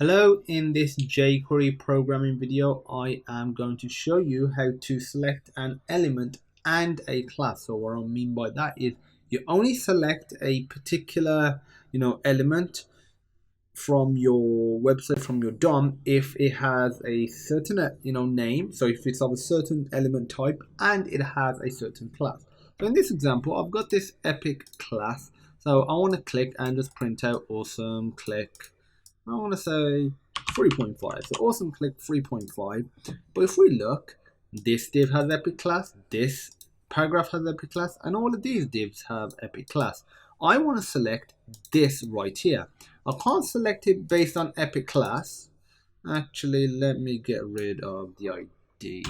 Hello, in this jQuery programming video, I am going to show you how to select an element and a class. So what I mean by that is you only select a particular, element from your website, from your DOM, if it has a certain, name. So if it's of a certain element type and it has a certain class. So in this example, I've got this epic class. So I want to click and just print out awesome, click. I want to say 3.5. So awesome, click 3.5. But if we look, this div has epic class, this paragraph has epic class, and all of these divs have epic class. I want to select this right here. I can't select it based on epic class. Actually, let me get rid of the ID.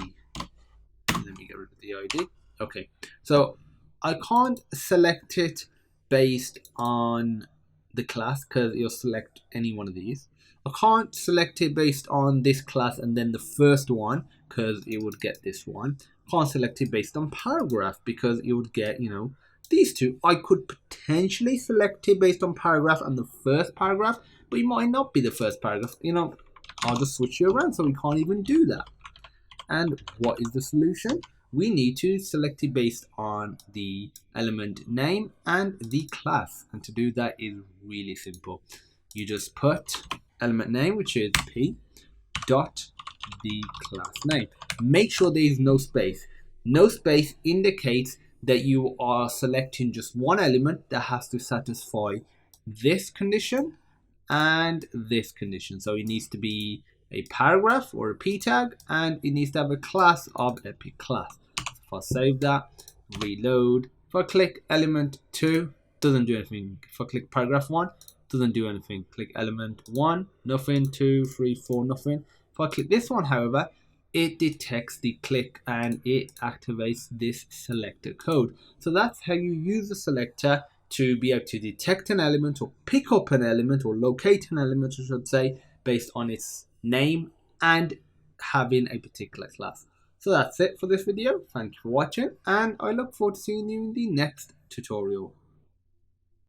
Okay, so I can't select it based on the class because you'll select any one of these. I can't select it based on this class and then the first one because it would get this one. Can't select it based on paragraph because it would get, these two. I could potentially select it based on paragraph and the first paragraph, but it might not be the first paragraph. I'll just switch you around so we can't even do that. And what is the solution? We need to select it based on the element name and the class. And to do that is really simple. You just put element name, which is p, dot the class name. Make sure there is no space. No space indicates that you are selecting just one element that has to satisfy this condition and this condition. So it needs to be a paragraph or a p tag, and it needs to have a class of epic class. If I save that, reload, if I click element 2, doesn't do anything. If I click paragraph 1, doesn't do anything. Click element 1, nothing. 2, 3, 4, nothing. If I click this one, however, it detects the click and it activates this selector code. So that's how you use the selector to be able to detect an element or pick up an element or locate an element, I should say, based on its name and having a particular class. So that's it for this video. Thank you for watching, and I look forward to seeing you in the next tutorial.